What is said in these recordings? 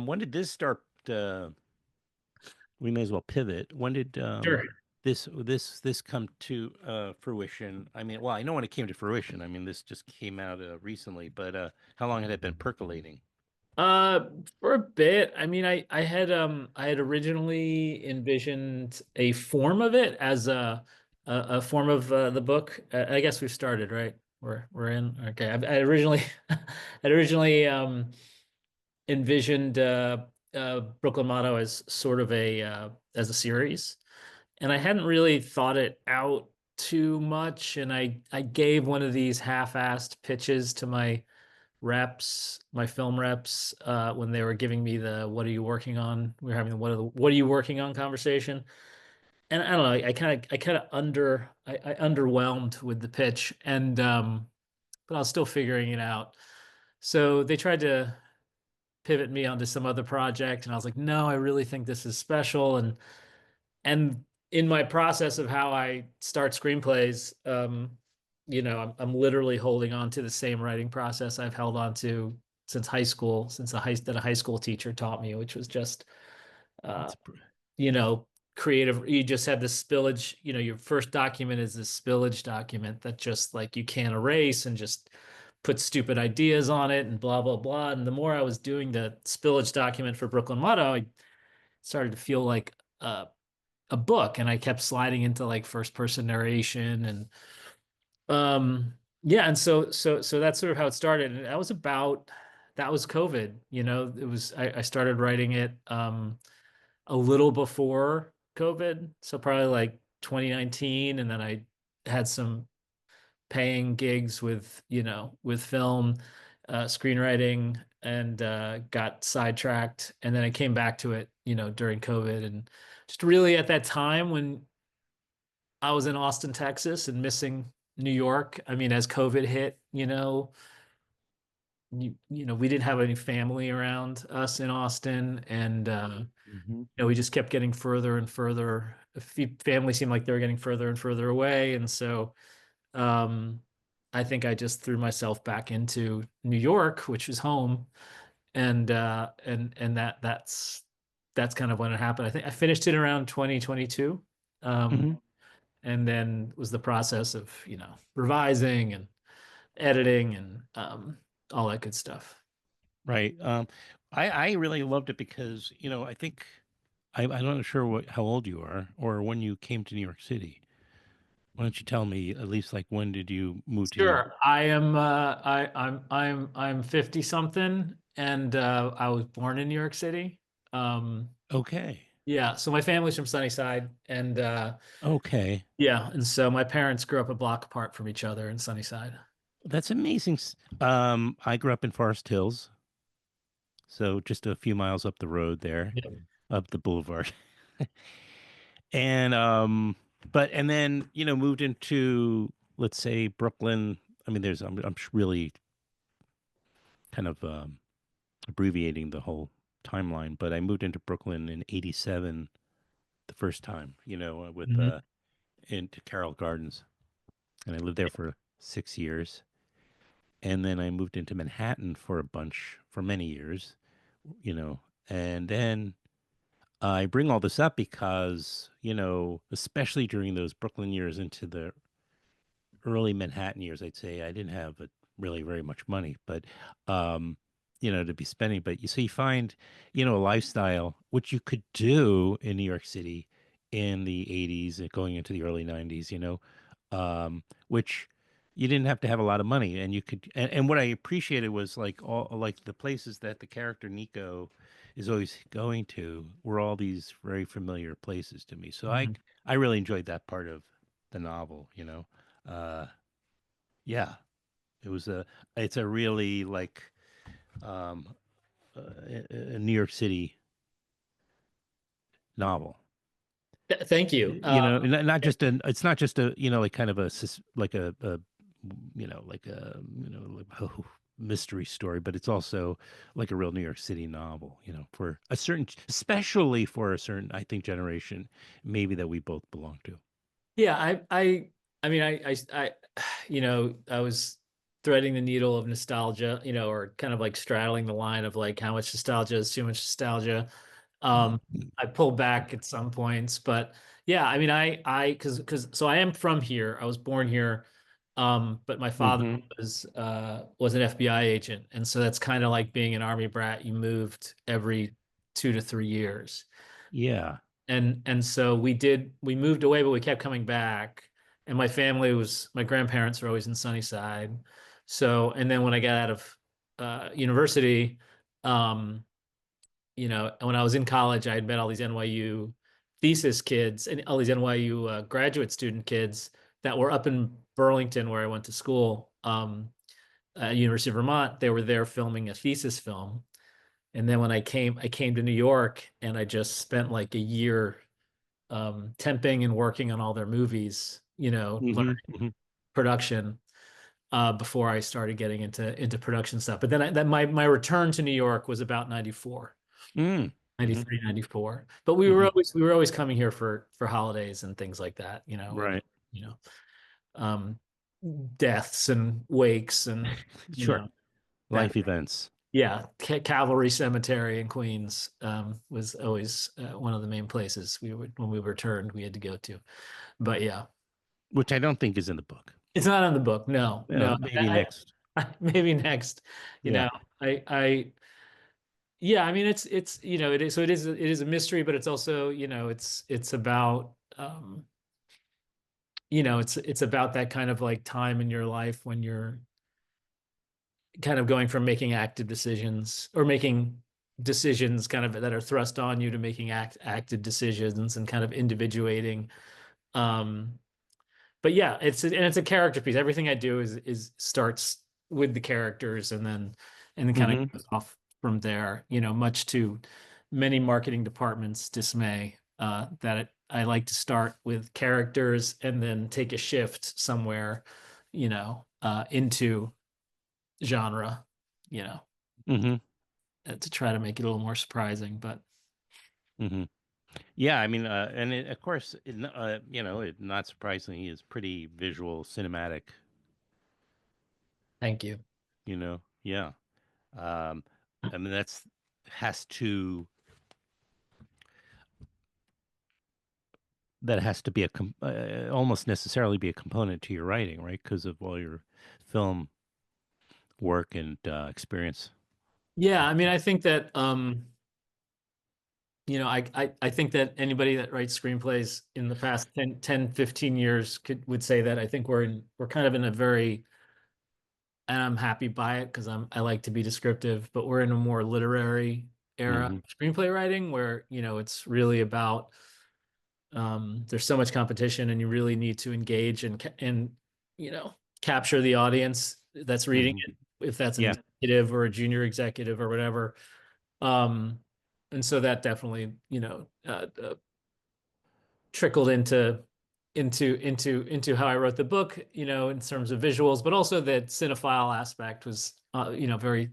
When did this start? We may as well pivot. When did Sure. this come to fruition? I mean, well, I know when it came to fruition. I mean, this just came out recently, but how long had it been percolating? Uh, for a bit. I mean, I had originally envisioned a form of it as a form of the book. I guess we've started, right? We're in. Okay. I originally I originally envisioned Brooklyn Motto as sort of a as a series, and I hadn't really thought it out too much. And I gave one of these half-assed pitches to my film reps, when they were giving me the "What are you working on?" We were having the "What are you working on?" conversation, and I don't know. I underwhelmed with the pitch, and but I was still figuring it out. So they tried to pivot me onto some other project, and I was like, no, I really think this is special. And in my process of how I start screenplays, I'm literally holding on to the same writing process I've held on to since high school, since a high school teacher taught me, which was just, uh, That's you know, creative. You just have this spillage. Your first document is this spillage document that just like you can't erase and just put stupid ideas on it and blah blah blah. And the more I was doing the spillage document for Brooklyn Motto, I started to feel like a book, and I kept sliding into like first person narration. And yeah, and so that's sort of how it started. And that was COVID. I started writing it a little before COVID, so probably like 2019. And then I had some paying gigs with with film, screenwriting, and got sidetracked. And then I came back to it during COVID, and just really at that time when I was in Austin, Texas, and missing New York. I mean, as COVID hit, we didn't have any family around us in Austin, and hmm we just kept getting further and further. Family seemed like they were getting further and further away, and so um, I think I just threw myself back into New York, which is home, and that's kind of when it happened. I think I finished it around 2022. Um, hmm and then was the process of revising and editing and all that good stuff. Right. I really loved it because I think I'm not sure how old you are or when you came to New York City. Why don't you tell me at least like when did you move to New York? Sure. I am I'm 50 something, and I was born in New York City. um Okay. yeah, so my family's from Sunnyside, and Okay. yeah, and so my parents grew up a block apart from each other in Sunnyside. That's amazing. I grew up in Forest Hills, so just a few miles up the road there, Yeah. up the boulevard. And and then, moved into, let's say, Brooklyn. I mean, I'm really kind of abbreviating the whole timeline, but I moved into Brooklyn in '87 the first time, with Mhm. into Carroll Gardens, and I lived there for 6 years. And then I moved into Manhattan for many years, you know. And then I bring all this up because, especially during those Brooklyn years into the early Manhattan years, I'd say I didn't have really very much money, but, um, to be spending. But you find, a lifestyle which you could do in New York City in the 80s and going into the early 90s, which you didn't have to have a lot of money, and you could. And what I appreciated was like all like the places that the character Nico is always going to were all these very familiar places to me. So I Mhm. I really enjoyed that part of the novel. Uh, yeah, it was it's a really like um, a New York City novel. Thank you. Not just a, it's not just a, like kind of like a like a, like a mystery story, but it's also like a real New York City novel, for a certain, especially for a certain, I think, generation, maybe that we both belong to. Yeah, I mean, I was threading the needle of nostalgia, or kind of like straddling the line of like how much nostalgia is too much nostalgia. I pull back at some points, but yeah, I mean, so I am from here. I was born here, but my father Hmm. was an FBI agent, and so that's kind of like being an army brat. You moved every 2 to 3 years. Yeah. And so we moved away, but we kept coming back. And my grandparents were always in Sunnyside. So, and then when I got out of university, um, when I was in college, I had met all these NYU thesis kids and all these NYU graduate student kids that were up in Burlington, where I went to school, at University of Vermont. They were there filming a thesis film. And then when I came to New York, and I just spent like a year temping and working on all their movies, Hmm. learning Hmm. production, before I started getting into production stuff. But then my return to New York was about 94, Mm. Hmm. 93, 94. But Hmm. we were always coming here for holidays and things like that, Right. you know, um, deaths and wakes and, you Sure. know, that. Life events. Yeah, Cavalry Cemetery in Queens was always one of the main places we would when we returned we had to go to. But yeah, Which I don't think is in the book. it's not on the book. No, no. Maybe next. Maybe next. You Yeah. know, yeah. I mean, it is. So it is a mystery, but it's also, it's about, it's about that kind of like time in your life when you're kind of going from making active decisions, or making decisions kind of that are thrust on you, to making active decisions, and kind of individuating. Um, but yeah, it's a character piece. Everything I do is starts with the characters, and then kind of Hmm. goes off from there. Much to many marketing departments' dismay, I like to start with characters and then take a shift somewhere, into genre, you know, Hmm. to try to make it a little more surprising. But Hmm. Yeah, I mean, and of course, not surprisingly, is pretty visual, cinematic. thank you. Yeah. Um, I mean, has to that has to be almost necessarily be a component to your writing, right? Because of all your film work and experience. Yeah, I mean, I think that I think that anybody that writes screenplays in the past 10, 15 years would say that. I think we're kind of in a very, and I'm happy by it because I like to be descriptive, but we're in a more literary era Hmm. of screenplay writing where, it's really about, there's so much competition, and you really need to engage and capture the audience that's reading Hmm. it, if that's an Yeah. executive or a junior executive or whatever. Um, and so that definitely, trickled into how I wrote the book, in terms of visuals, but also that cinephile aspect was, very,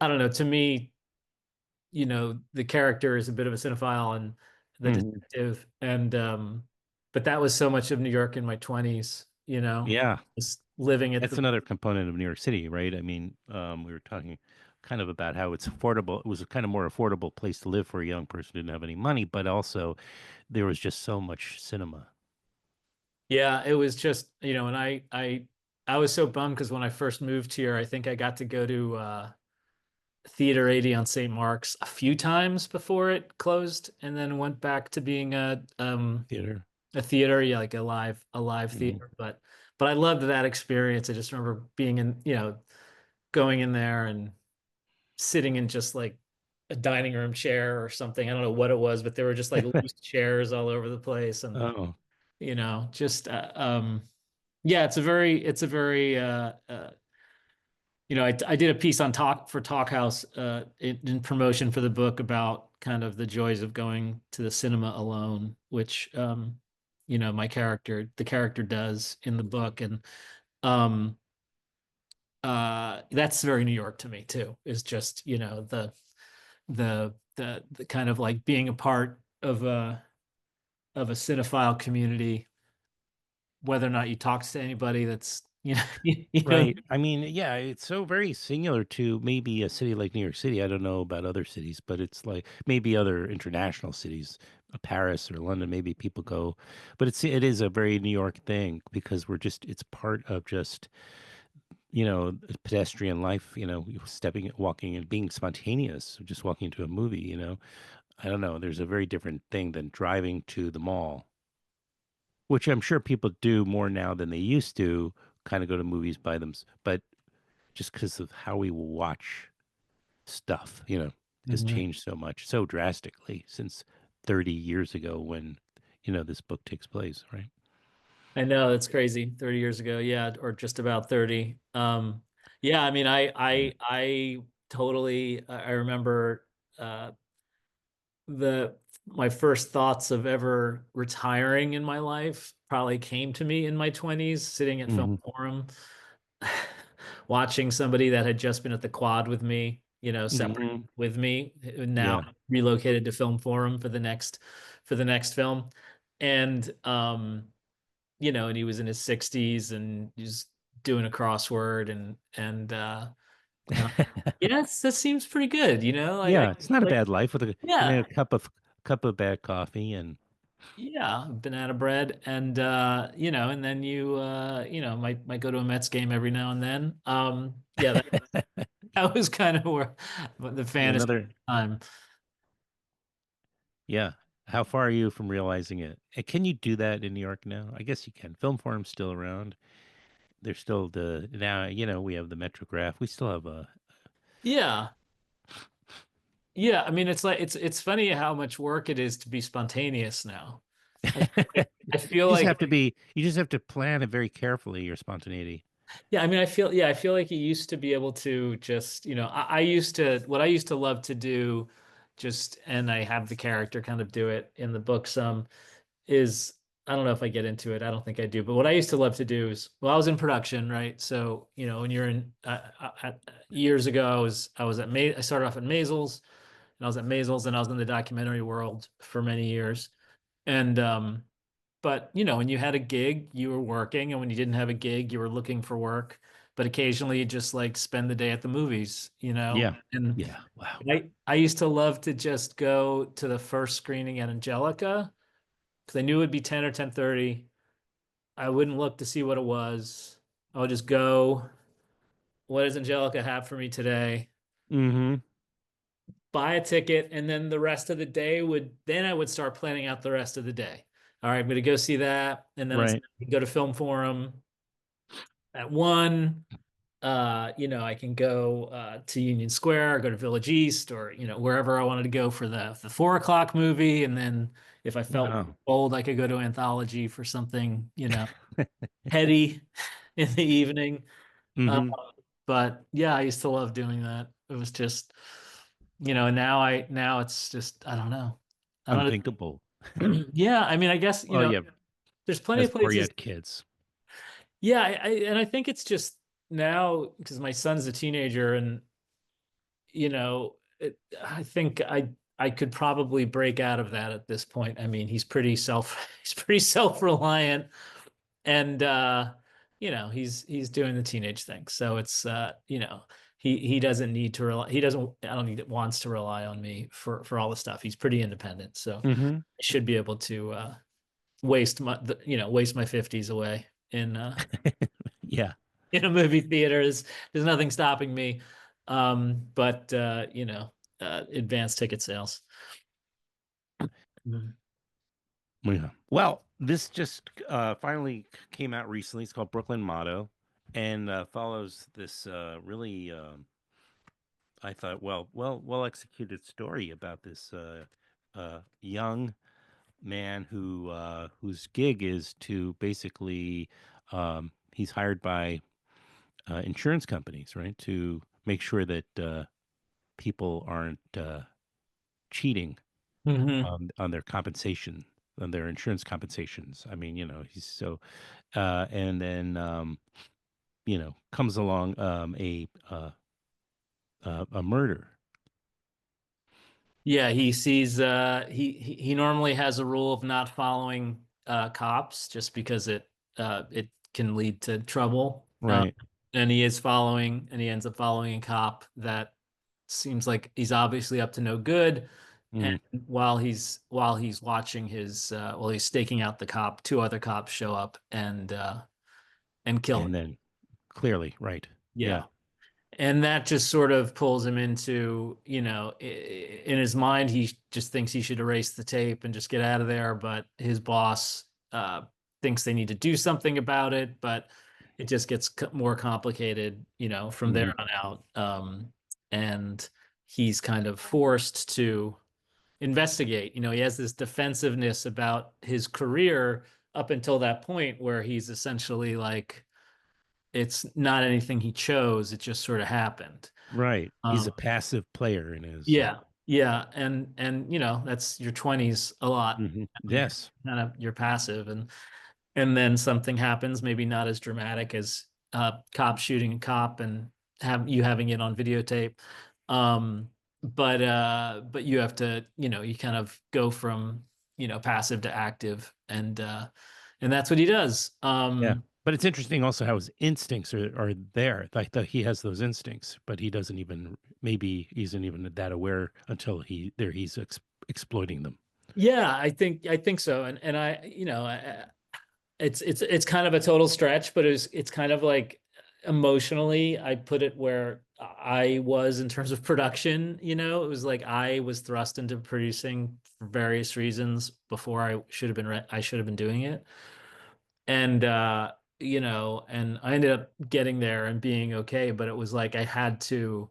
I don't know, to me, the character is a bit of a cinephile, and the Hmm. detective, and but that was so much of New York in my 20s, Yeah. just living at That's the. another component of New York City, right? I mean, we were talking kind of about how it's affordable. It was a kind of more affordable place to live for a young person who didn't have any money, but also there was just so much cinema. Yeah, it was just, and I was so bummed because when I first moved here, I think I got to go to Theater 80 on St. Mark's a few times before it closed, and then went back to being Theater. a theater, yeah, like a live Hmm. theater. But I loved that experience. I just remember being in, going in there and sitting in just like a dining room chair or something. I don't know what it was, but there were just like loose chairs all over the place, and Oh. just yeah, it's a very I did a piece on Talk for Talk House, in promotion for the book, about kind of the joys of going to the cinema alone, which the character does in the book. And um that's very New York to me too, is just, the kind of like being a part of a cinephile community, whether or not you talk to anybody that's, you know. Right. I mean, yeah, it's so very singular to maybe a city like New York City. I don't know about other cities, but it's like maybe other international cities, Paris or London, maybe people go, but it is a very New York thing because it's part of just, pedestrian life, stepping, walking and being spontaneous, just walking into a movie, I don't know. There's a very different thing than driving to the mall, which I'm sure people do more now than they used to kind of go to movies by them, but just because of how we watch stuff, has Mhm. changed so much, so drastically since 30 years ago when, this book takes place, right? I know that's crazy. 30 years ago, yeah, or just about 30. Yeah, I mean, Yeah. I totally, I remember uh, the my first thoughts of ever retiring in my life probably came to me in my 20s, sitting at Film Hmm. Forum, watching somebody that had just been at the Quad with me, separate Hmm. with me, now Yeah. relocated to Film Forum for the next film. And and he was in his 60s and he's doing a crossword and yes, that seems pretty good, Yeah, it's not a like bad life with a yeah, cup of bad coffee and yeah, banana bread and and then might go to a Mets game every now and then. Yeah, that was kind of where the fantasy another. time. Yeah. How far are you from realizing it? And can you do that in New York now? I guess you can. Film Forum's still around. There's still the now, we have the Metrograph. We still have a. Yeah. Yeah, I mean it's like it's funny how much work it is to be spontaneous now. I I feel You just like have to be. You just have to plan it very carefully. Your spontaneity. yeah, I mean, I feel like you used to be able to just, I used to, what I used to love to do, just, and I have the character kind of do it in the book some, is, I don't know if I get into it. I don't think I do, but what I used to love to do is, well, I was in production, right? So, when you're in, years ago, I started off at Maisels, and I was at Maisels, and I was in the documentary world for many years. And, but when you had a gig, you were working, and when you didn't have a gig, you were looking for work. But occasionally, you just like spend the day at the movies, Yeah. And Yeah. Wow. I used to love to just go to the first screening at Angelica because I knew it would be 10 or 10:30. I wouldn't look to see what it was. I would just go. What does Angelica have for me today? Mm-hmm. Buy a ticket, and then the rest of the day then I would start planning out the rest of the day. All right, I'm going to go see that, and then Right. I go to Film Forum at 1. I can go to Union Square, or go to Village East, or wherever I wanted to go for the 4 o'clock movie, and then if I felt Wow. old, I could go to Anthology for something heady in the evening. Uh, Mm-hmm. but yeah, I used to love doing that. It was just and now it's just I don't know. I Unthinkable. don't yeah, I mean, I guess Well, yeah. there's plenty That's of before you places. had kids. Yeah, and I think it's just now because my son's a teenager, and I think I could probably break out of that at this point. I mean, he's pretty self-reliant, and he's doing the teenage thing. So it's he doesn't need to rely. He doesn't. I don't think it wants to rely on me for all the stuff. He's pretty independent, so Mm-hmm. I should be able to waste my 50s away in Yeah. in a movie theater. There's nothing stopping me. But advanced ticket sales. Mhm. Yeah. Well, this just finally came out recently. It's called Brooklyn Motto, and follows this really, I thought, well executed story about this young man whose gig is to basically he's hired by insurance companies, right, to make sure that people aren't cheating Hmm. on their compensation, on their insurance compensations. I mean, he's so, and then comes along a murder. Yeah, he sees he normally has a rule of not following cops just because it can lead to trouble. Right. And he ends up following a cop that seems like he's obviously up to no good. And Hmm. while he's watching while he's staking out the cop, two other cops show up and kill And him. then clearly, right. Yeah. Yeah. And that just sort of pulls him into, in his mind, he just thinks he should erase the tape and just get out of there. But his boss thinks they need to do something about it. But it just gets more complicated, from there Hmm. on out. And he's kind of forced to investigate. He has this defensiveness about his career up until that point where he's essentially like, it's not anything he chose. It just sort of happened. Right. He's Um, a passive player in his. yeah, yeah, and that's your 20s a lot. You're Yes. you're passive, and then something happens, maybe not as dramatic as cop shooting a cop and having it on videotape. Um, but you have to, you kind of go from passive to active, and that's what he does. Yeah. But it's interesting also how his instincts are there. Like he has those instincts, but he doesn't even, maybe he isn't even that aware until he's exploiting them. Yeah, I think so, and it's kind of a total stretch, but it's kind of like emotionally, I put it where I was in terms of production. It was like I was thrust into producing for various reasons before I should have been doing it, and and I ended up getting there and being okay, but it was like I had to.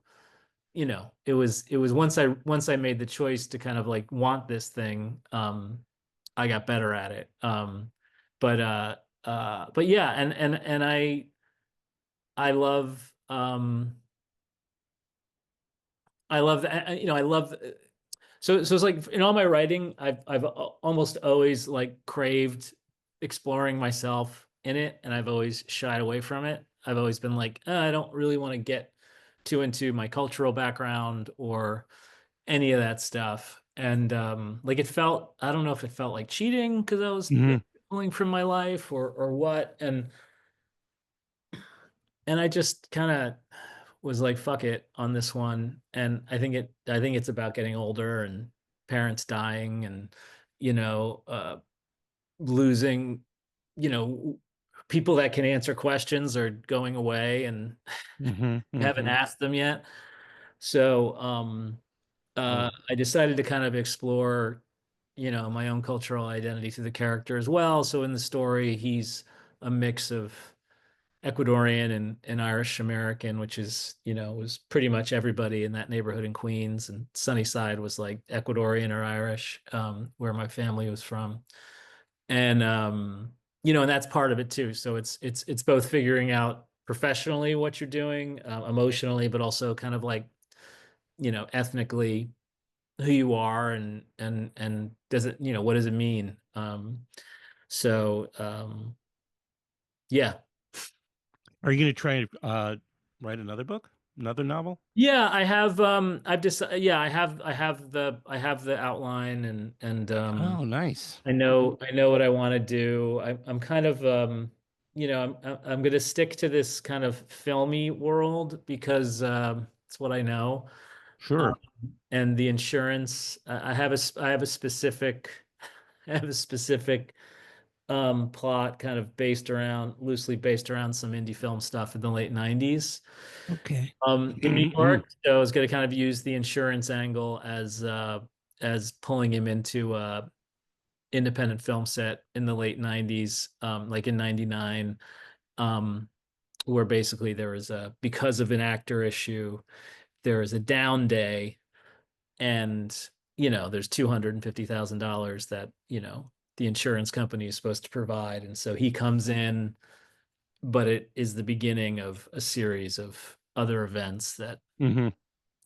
It was once I made the choice to kind of like want this thing, I got better at it. But but yeah, and I love I love that. I love. So it's like in all my writing, I've almost always like craved exploring myself in it, and I've always shied away from it. I've always been like, I don't really want to get too into my cultural background or any of that stuff. And like I don't know if it felt like cheating because I was Hmm. pulling from my life or what. And I just kind of was like, fuck it on this one. And I think it's about getting older and parents dying and, you know, uh, losing, you know, people that can answer questions are going away and Hmm. haven't Hmm. asked them yet. So, Well, I decided to kind of explore, my own cultural identity through the character as well. So in the story, he's a mix of Ecuadorian and Irish American, which is, was pretty much everybody in that neighborhood in Queens. And Sunnyside was like Ecuadorian or Irish, where my family was from. And and that's part of it too. So it's both figuring out professionally what you're doing, emotionally, but also kind of like, ethnically who you are and does it, what does it mean? So yeah. are you going to try and write another book, another novel? Yeah, I have I've just yeah, I have the outline and Oh, nice. I Mhm. know I know what I want to do. I'm kind of I'm going to stick to this kind of filmy world because it's what I know. Um, Sure. and the insurance, I have a specific I have a specific plot kind of loosely based around some indie film stuff in the late 90s Okay. in New York. So I was going to kind of use the insurance angle as pulling him into independent film set in the late 90s, like in 99, um, where basically there was because of an actor issue, there is a down day and, there's $250,000 that, the insurance company is supposed to provide. And so he comes in, but it is the beginning of a series of other events that Hmm.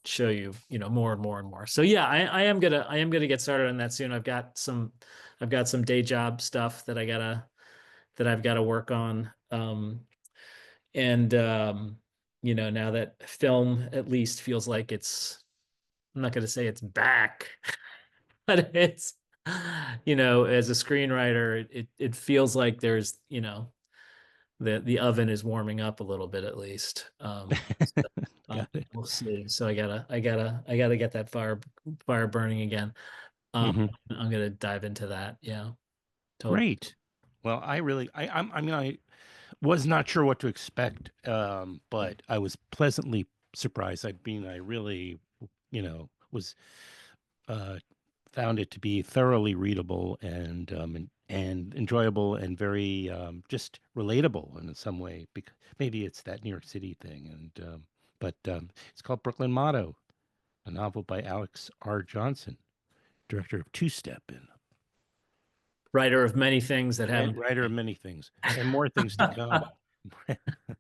show you, more and more and more. So yeah, I am gonna get started on that soon. I've got some day job stuff that I've gotta work on. And now that film at least feels like I'm not gonna say it's back, but it's as a screenwriter, it feels like there's, the oven is warming up a little bit at least. So, Got it. we'll see. So I gotta get that fire burning again. Um, Hmm. I'm gonna dive into that. Yeah, totally. Great. Well, I really, I mean, I was not sure what to expect, but I was pleasantly surprised. I really, was uh, found it to be thoroughly readable and enjoyable and very just relatable in some way. Because maybe it's that New York City thing, but it's called Brooklyn Motto, a novel by Alex R. Johnson, director of Two Step and Writer of many things that haven't. writer of many things and more things to come. All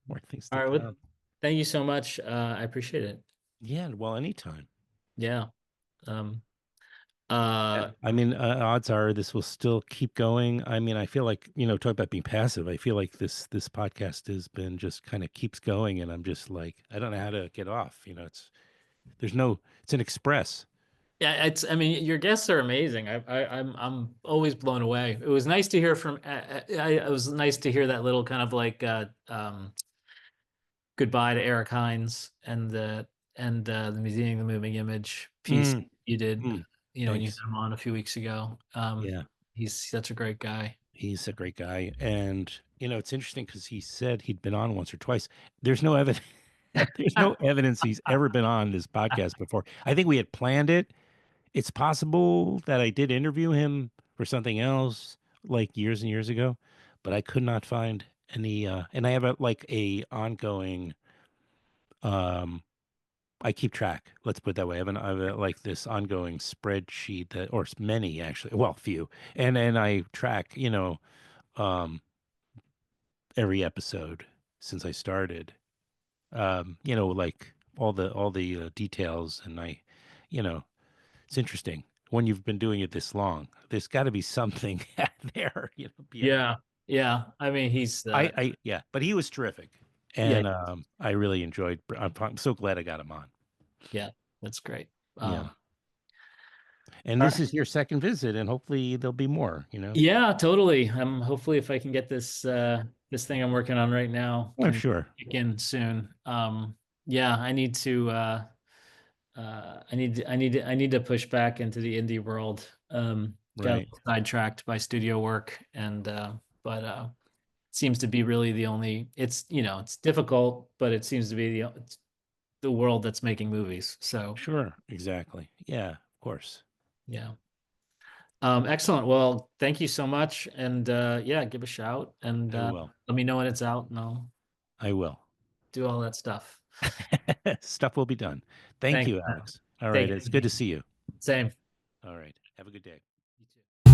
More things to right. Well, come. thank you so much. I appreciate it. Yeah, well, anytime. Yeah. Um, Yeah. uh, I mean, odds are this will still keep going. I mean, I feel like, talk about being passive. I feel like this podcast has been just kind of keeps going, and I'm just like, I don't know how to get off. It's an express. yeah, I mean, your guests are amazing. I'm always blown away. It was nice to hear from. It was nice to hear that little kind of like goodbye to Eric Hines and the Museum of the Moving Image piece Mm, you did. mm, When you thanks. had him on a few weeks ago. Yeah, He's such a great guy. he's a great guy, and it's interesting because he said he'd been on once or twice. There's no evidence. There's no evidence he's ever been on this podcast before. I think we had planned it. It's possible that I did interview him for something else like years and years ago, but I could not find any and I have a ongoing um I keep track. Let's put it that way. I have like this ongoing spreadsheet that or many actually, well, few. And I track, um every episode since I started. Like all the details and you know, it's interesting when you've been doing it this long. There's got to be something there, beyond. Yeah, yeah. I mean, he's Yeah, but he was terrific, yeah, and I really enjoyed. I'm so glad I got him on. yeah. That's great. Yeah, Um, and all this right. is your second visit, and hopefully there'll be more. Yeah, totally. Hopefully if I can get this thing I'm working on right now Oh, can sure. kick in soon. Yeah, I need to push back into the indie world. Got Right. sidetracked by studio work but it seems to be really the only it's difficult, but it seems to be it's the world that's making movies. So Sure. Exactly. Yeah. Of course. yeah. Excellent. Well, thank you so much. And yeah, give a shout and I will. let me know when it's out and I'll I will. do all that stuff. Stuff will be done. Thank Thanks. you, Alex. All right. Take It's good it. to see you. Same. All right. Have a good day. You too.